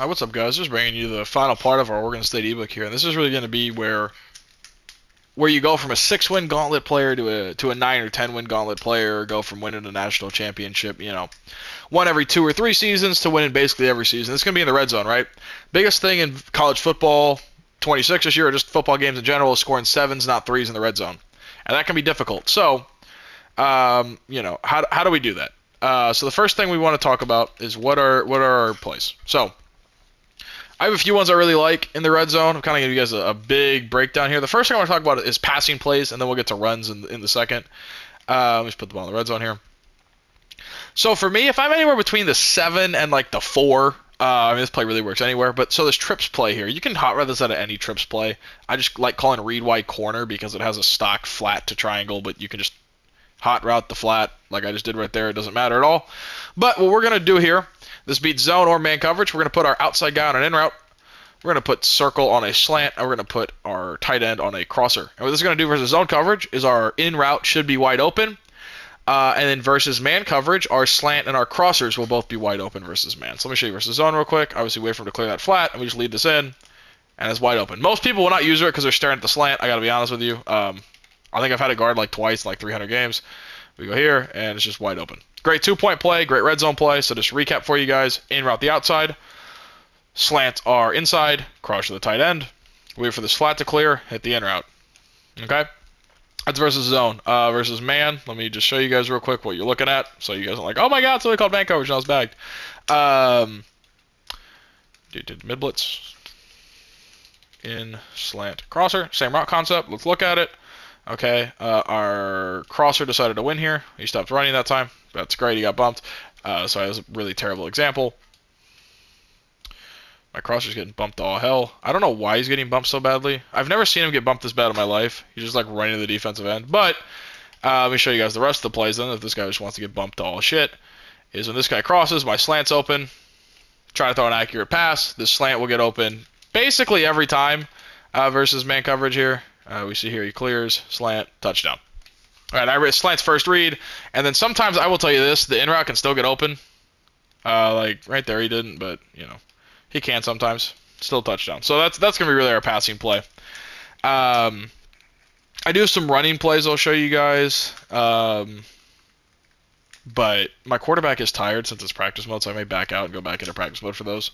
What's up, guys? Just bringing you the final part of our Oregon State ebook here, and this is really going to be where you go from a 6-win gauntlet player to a 9 or 10-win gauntlet player, or go from winning a national championship, one every 2 or 3 seasons to winning basically every season. It's going to be in the red zone, right? Biggest thing in college football 26 this year, or just football games in general, is scoring 7s, not 3s in the red zone, and that can be difficult. So, how do we do that? So the first thing we want to talk about is what are our plays. So I have a few ones I really like in the red zone. I'm kind of giving you guys a big breakdown here. The first thing I want to talk about is passing plays, and then we'll get to runs in the second. Let me just put the ball in the red zone here. So for me, if I'm anywhere between the 7 and like the 4, this play really works anywhere. But so this trips play here, you can hot route this out of any trips play. I just like calling read wide corner because it has a stock flat to triangle, but you can just hot route the flat like I just did right there. It doesn't matter at all. But what we're going to do here, this beats zone or man coverage. We're going to put our outside guy on an in route. We're going to put circle on a slant, and we're going to put our tight end on a crosser. And what this is going to do versus zone coverage is our in route should be wide open. And then versus man coverage, our slant and our crossers will both be wide open versus man. So let me show you versus zone real quick. Obviously, wait for him to clear that flat, and we just lead this in, and it's wide open. Most people will not use it because they're staring at the slant. I got to be honest with you. I think I've had a guard like twice in like 300 games. We go here, and it's just wide open. Great 2-point play, great red zone play. So just recap for you guys. In route the outside. Slants are inside. Cross to the tight end. Wait for this flat to clear. Hit the in route. Okay? That's versus zone. Versus man, let me just show you guys real quick what you're looking at. So you guys are like, oh my god, somebody called man coverage and I was bagged. Did mid blitz. In slant crosser. Same route concept. Let's look at it. Okay, our crosser decided to win here. He stopped running that time. That's great. He got bumped. So that was a really terrible example. My crosser's getting bumped to all hell. I don't know why he's getting bumped so badly. I've never seen him get bumped this bad in my life. He's just like running to the defensive end. But let me show you guys the rest of the plays then. If this guy just wants to get bumped to all shit, is when this guy crosses, my slant's open. Try to throw an accurate pass. This slant will get open basically every time versus man coverage here. We see here he clears, slant, touchdown. All right, I read slant's first read, and then sometimes I will tell you this: the in route can still get open. Like right there, he didn't, but he can sometimes. Still touchdown. So that's gonna be really our passing play. I do have some running plays I'll show you guys. But my quarterback is tired since it's practice mode, so I may back out and go back into practice mode for those.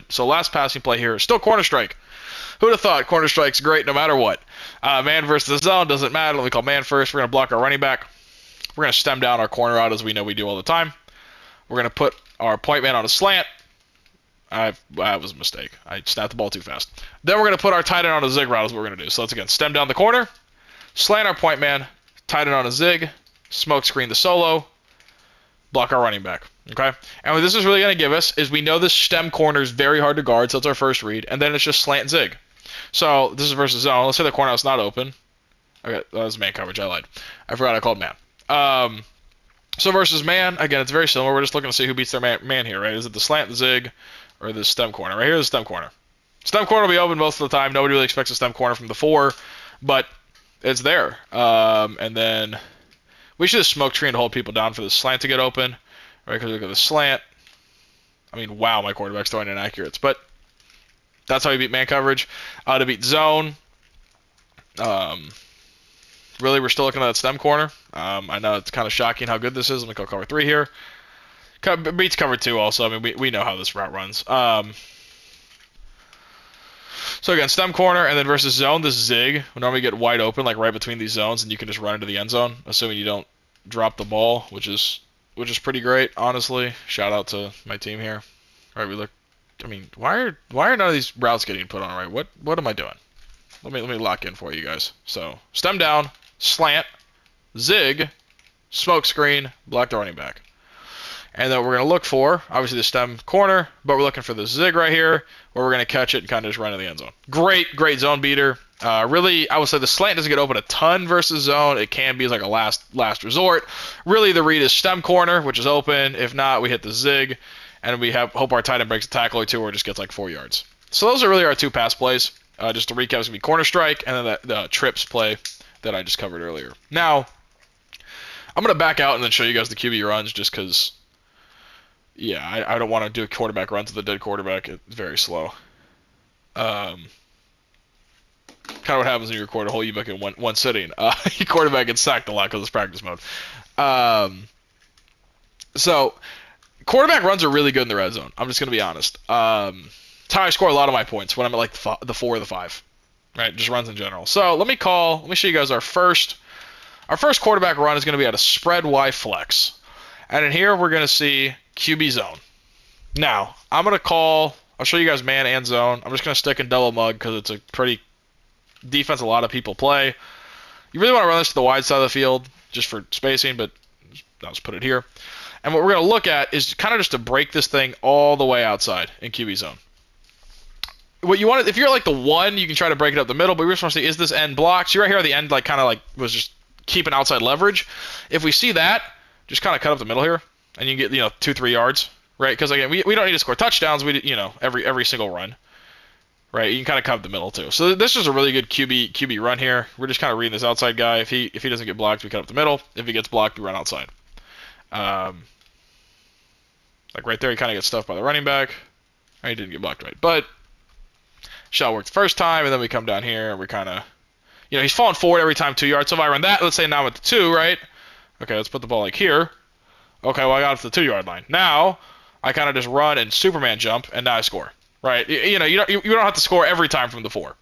So last passing play here is still corner strike. Who'd have thought corner strike's great no matter what? Man versus the zone, doesn't matter. Let me call man first. We're going to block our running back. We're going to stem down our corner out as we know we do all the time. We're going to put our point man on a slant. That was a mistake. I snapped the ball too fast. Then we're going to put our tight end on a zig route is what we're going to do. So let's again stem down the corner, slant our point man, tight end on a zig, smoke screen the solo, block our running back. Okay? And what this is really going to give us is we know this stem corner is very hard to guard, so that's our first read, and then it's just slant and zig. So this is versus zone. Let's say the corner out's not open. Okay, that was man coverage. I lied. I forgot I called man. So versus man, again, it's very similar. We're just looking to see who beats their man here, right? Is it the slant, the zig, or the stem corner? Right here is the stem corner. Stem corner will be open most of the time. Nobody really expects a stem corner from the 4, but it's there. And then we should just smoke screen to hold people down for the slant to get open, right? Because look at the slant. I mean, wow, my quarterback's throwing inaccurates, but that's how you beat man coverage. To beat zone, really, we're still looking at that stem corner. I know it's kind of shocking how good this is. Let me call cover 3 here. Beats cover 2 also. I mean, we know how this route runs. So again, stem corner, and then versus zone, this zig will normally get wide open, like right between these zones, and you can just run into the end zone, assuming you don't drop the ball, which is pretty great, honestly. Shout out to my team here. All right, we look. I mean, why are none of these routes getting put on right? What am I doing? Let me lock in for you guys. So stem down, slant, zig, smoke screen, block the running back. And then we're going to look for, obviously, the stem corner, but we're looking for the zig right here, where we're going to catch it and kind of just run to the end zone. Great zone beater. Really, I would say the slant doesn't get open a ton versus zone. It can be as like a last resort. Really, the read is stem corner, which is open. If not, we hit the zig, and we hope our tight end breaks a tackle or 2 or just gets like 4 yards. So those are really our 2 pass plays. Just to recap, it's going to be corner strike and then the trips play that I just covered earlier. Now, I'm going to back out and then show you guys the QB runs just because Yeah, I don't want to do a quarterback run to the dead quarterback. It's very slow. Kind of what happens when you record a whole ebook in one sitting. Your quarterback gets sacked a lot because it's practice mode. So quarterback runs are really good in the red zone. I'm just gonna be honest. It's how I score a lot of my points when I'm at like the 4 or the 5, right? Just runs in general. So let me show you guys our first quarterback run is gonna be at a spread Y flex, and in here we're gonna see QB zone. Now I'm gonna call. I'll show you guys man and zone. I'm just gonna stick in double mug because it's a pretty defense a lot of people play. You really want to run this to the wide side of the field just for spacing, but I'll just put it here. And what we're going to look at is kind of just to break this thing all the way outside in QB zone. What you want, if you're like the 1, you can try to break it up the middle, but we just want to see, is this end blocked? So right here at the end, like kind of like was just keeping outside leverage. If we see that, just kind of cut up the middle here, and you can get 2-3 yards, right? Because again, we don't need to score touchdowns. We every single run. Right, you can kind of cut up the middle too. So this is a really good QB run here. We're just kind of reading this outside guy. If he doesn't get blocked, we cut up the middle. If he gets blocked, we run outside. Like right there, he kind of gets stuffed by the running back. He didn't get blocked right, but shot worked the first time, and then we come down here and we're kind of, he's falling forward every time 2 yards. So if I run that, let's say now I'm at the 2, right? Okay, let's put the ball like here. Okay, well I got it to the 2-yard line. Now I kind of just run and Superman jump, and now I score. Right, you don't have to score every time from the 4.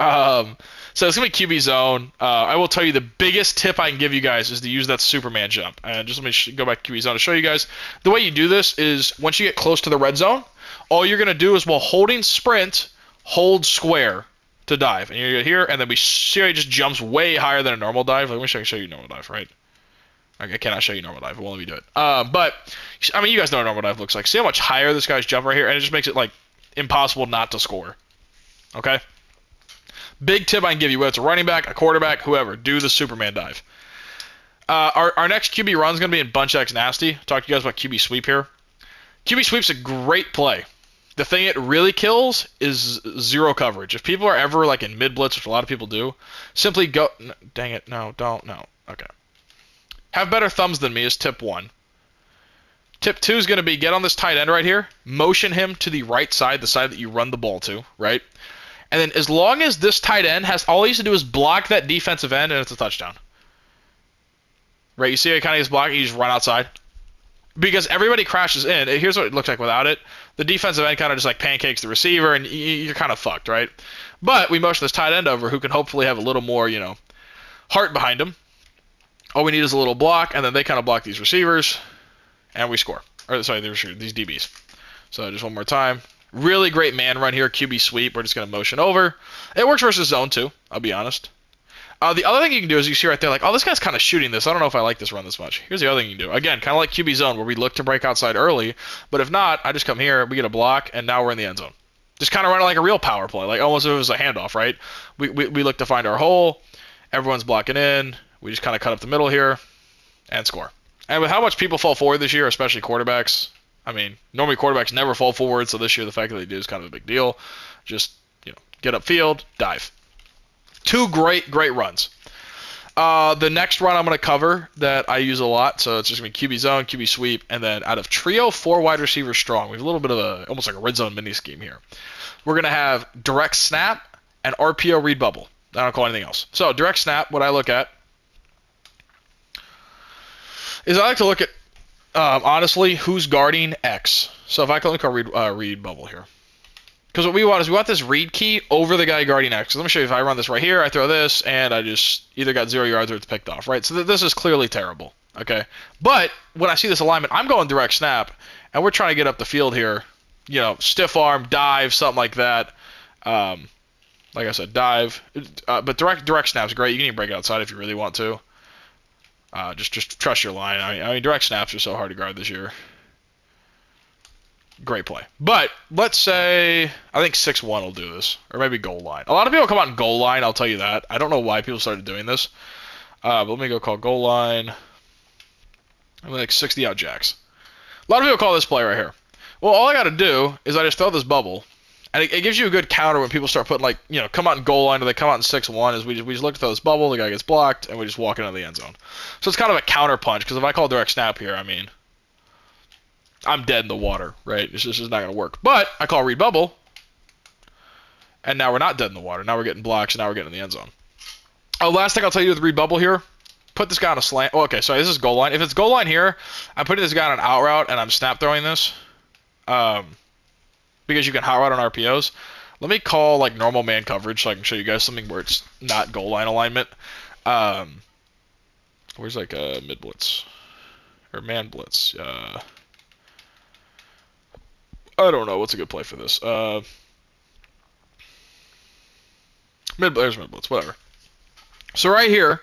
So it's gonna be QB zone. I will tell you the biggest tip I can give you guys is to use that Superman jump. And just let me go back to QB zone to show you guys. The way you do this is once you get close to the red zone, all you're gonna do is while holding sprint, hold square to dive, and you're here, and then we see how he just jumps way higher than a normal dive. Let me show you normal dive, right? I cannot show you normal dive. It won't let me do it. But I mean, you guys know what normal dive looks like. See how much higher this guy's jump right here, and it just makes it like impossible not to score. Okay? Big tip I can give you, whether it's a running back, a quarterback, whoever, do the Superman dive. Our next QB run is going to be in Bunch X Nasty. Talk to you guys about QB sweep here. QB sweep's a great play. The thing it really kills is zero coverage. If people are ever like in mid blitz, which a lot of people do, simply go. Dang it! No, don't. No. Okay. Have better thumbs than me is tip 1. Tip 2 is going to be get on this tight end right here, motion him to the right side, the side that you run the ball to, right? And then as long as this tight end has, all he has to do is block that defensive end, and it's a touchdown. Right, you see how he kind of gets blocked, you just run outside. Because everybody crashes in. Here's what it looks like without it. The defensive end kind of just like pancakes the receiver, and you're kind of fucked, right? But we motion this tight end over who can hopefully have a little more, heart behind him. All we need is a little block, and then they kind of block these receivers. And we score. Or sorry, these DBs. So just one more time. Really great man run here, QB sweep. We're just going to motion over. It works versus zone too, I'll be honest. The other thing you can do is you see right there, like, oh, this guy's kind of shooting this. I don't know if I like this run this much. Here's the other thing you can do. Again, kind of like QB zone where we look to break outside early. But if not, I just come here, we get a block, and now we're in the end zone. Just kind of running like a real power play, like almost if it was a handoff, right? We look to find our hole. Everyone's blocking in. We just kind of cut up the middle here and score. And with how much people fall forward this year, especially quarterbacks, I mean, normally quarterbacks never fall forward, so this year the fact that they do is kind of a big deal. Just, get upfield, dive. 2 great runs. The next run I'm going to cover that I use a lot, so it's just going to be QB zone, QB sweep, and then out of trio, 4 wide receivers strong. We have a little bit of almost like a red zone mini scheme here. We're going to have direct snap and RPO read bubble. I don't call anything else. So direct snap, what I look at is I like to look at, honestly, who's guarding X. So if I click on read bubble here. Because what we want is we want this read key over the guy guarding X. So let me show you if I run this right here, I throw this, and I just either got 0 yards or it's picked off, right? So this is clearly terrible, okay? But when I see this alignment, I'm going direct snap, and we're trying to get up the field here, stiff arm, dive, something like that. Like I said, dive. But direct snap's great. You can even break it outside if you really want to. Just trust your line. I mean, direct snaps are so hard to guard this year. Great play. But let's say I think 6-1 will do this, or maybe goal line. A lot of people come out in goal line. I'll tell you that. I don't know why people started doing this. But let me go call goal line. I'm like 60 out jacks. A lot of people call this play right here. Well, all I got to do is I just throw this bubble, and it gives you a good counter when people start putting come out in goal line or they come out in 6-1. Is we just look to throw this bubble, the guy gets blocked, and we just walk into the end zone. So it's kind of a counter punch because if I call direct snap here, I mean, I'm dead in the water, right? It's just not going to work. But I call read bubble, and now we're not dead in the water. Now we're getting blocks, and now we're getting in the end zone. Oh, last thing I'll tell you with read bubble here, put this guy on a slant. Oh, okay, so this is goal line. If it's goal line here, I'm putting this guy on an out route, and I'm snap throwing this, because you can hot route on RPOs. Let me call like normal man coverage so I can show you guys something where it's not goal line alignment. Where's like a mid blitz or man blitz? I don't know what's a good play for this. There's mid blitz, whatever. So right here,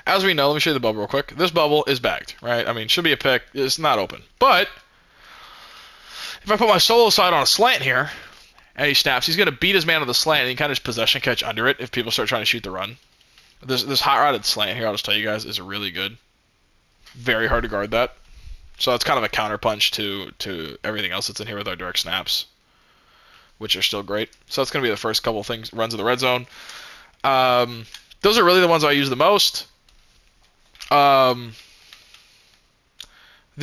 as we know, let me show you the bubble real quick. This bubble is bagged, right? I mean, should be a pick. It's not open. But if I put my solo side on a slant here, and he snaps, he's going to beat his man on the slant, and he can kind of just possession catch under it if people start trying to shoot the run. This hot routed slant here, I'll just tell you guys, is really good. Very hard to guard that. So it's kind of a counterpunch to everything else that's in here with our direct snaps, which are still great. So that's going to be the first couple things, runs of the red zone. Those are really the ones I use the most. The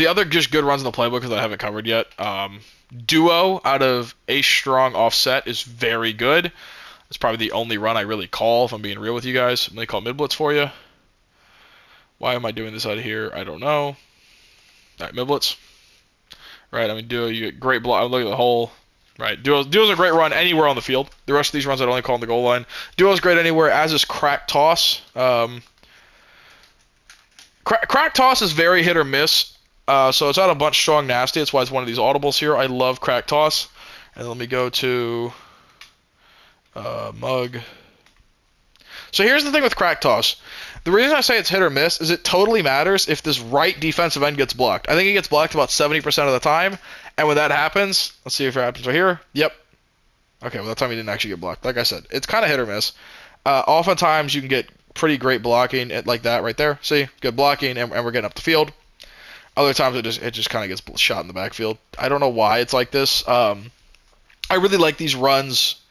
other just good runs in the playbook that I haven't covered yet. Duo out of Ace Strong offset is very good. It's probably the only run I really call, if I'm being real with you guys. I'm going to call mid blitz for you. Why am I doing this out of here? I don't know. All right, mid blitz. Right, I mean, duo, you get great block. Look at the hole. Right, duo's a great run anywhere on the field. The rest of these runs I'd only call on the goal line. Duo's great anywhere, as is crack toss. Crack toss is very hit or miss. So it's out a bunch strong nasty. That's why it's one of these audibles here. I love crack toss. And let me go to mug. So here's the thing with crack toss. The reason I say it's hit or miss is it totally matters if this right defensive end gets blocked. I think it gets blocked about 70% of the time. And when that happens, let's see if it happens right here. Yep. Okay, well that time he didn't actually get blocked. Like I said, it's kind of hit or miss. Oftentimes you can get pretty great blocking like that right there. See, good blocking, and we're getting up the field. Other times it just kind of gets shot in the backfield. I don't know why it's like this. I really like these runs.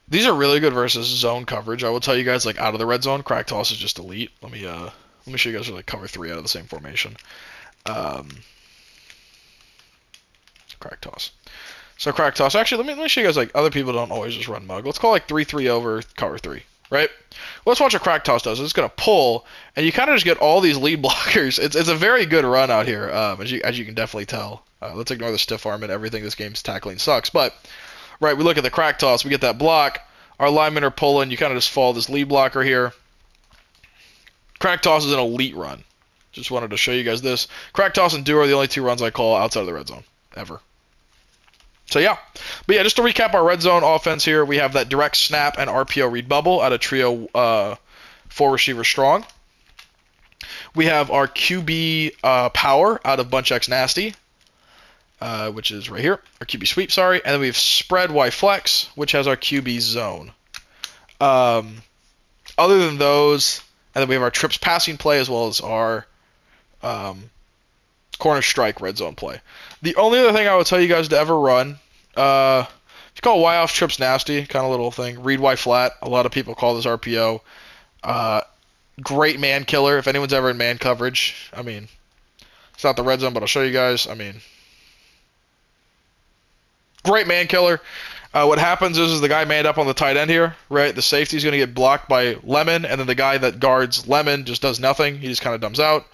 These are really good versus zone coverage. I will tell you guys, like out of the red zone, crack toss is just elite. Let me show you guys like cover 3 out of the same formation. Crack toss. So crack toss. Actually, let me show you guys like other people don't always just run mug. Let's call like 3-3 over cover 3, right? Let's watch what crack toss does. It's gonna pull, and you kind of just get all these lead blockers. It's a very good run out here, as you can definitely tell. Let's ignore the stiff arm and everything. This game's tackling sucks, but right, we look at the crack toss. We get that block. Our linemen are pulling. You kind of just follow this lead blocker here. Crack toss is an elite run. Just wanted to show you guys this. Crack toss and duo are the only 2 runs I call outside of the red zone ever. So yeah, but yeah, just to recap our red zone offense here, we have that direct snap and RPO read bubble out of trio 4 receiver strong. We have our QB power out of bunch X nasty, which is right here, our QB sweep, sorry, and then we have spread Y flex, which has our QB zone. Other than those, and then we have our trips passing play as well as our corner strike red zone play. The only other thing I would tell you guys to ever run, if you call Y off trips nasty, kind of little thing. Read Y flat. A lot of people call this RPO. Great man killer. If anyone's ever in man coverage, I mean, it's not the red zone, but I'll show you guys. I mean, great man killer. What happens is the guy manned up on the tight end here, right? The safety's going to get blocked by Lemon, and then the guy that guards Lemon just does nothing. He just kind of dumps out.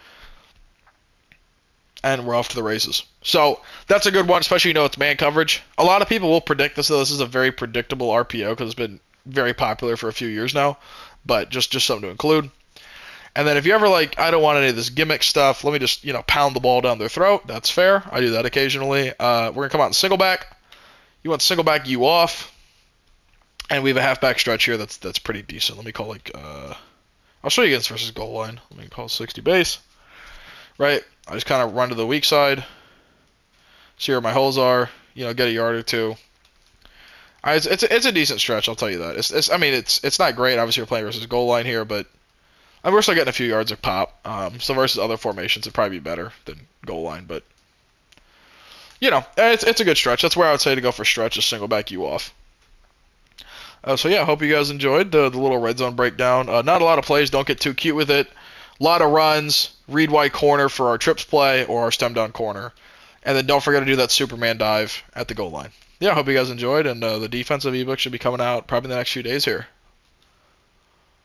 And we're off to the races. So that's a good one, especially it's man coverage. A lot of people will predict this, though. This is a very predictable RPO because it's been very popular for a few years now. But just something to include. And then if you ever I don't want any of this gimmick stuff, let me just, pound the ball down their throat. That's fair. I do that occasionally. We're going to come out in single back. You want single back you off. And we have a halfback stretch here that's pretty decent. Let me call I'll show you against versus goal line. Let me call 60 base. Right? I just kind of run to the weak side. See where my holes are. Get a yard or 2. It's a decent stretch, I'll tell you that. It's not great. Obviously, we're playing versus goal line here, but we're still getting a few yards of pop. So versus other formations, it'd probably be better than goal line, but it's a good stretch. That's where I would say to go for stretch, just single back you off. So yeah, I hope you guys enjoyed the little red zone breakdown. Not a lot of plays. Don't get too cute with it. A lot of runs. Read Y corner for our trips play or our stem down corner. And then don't forget to do that Superman dive at the goal line. Yeah, I hope you guys enjoyed, and the defensive ebook should be coming out probably in the next few days here.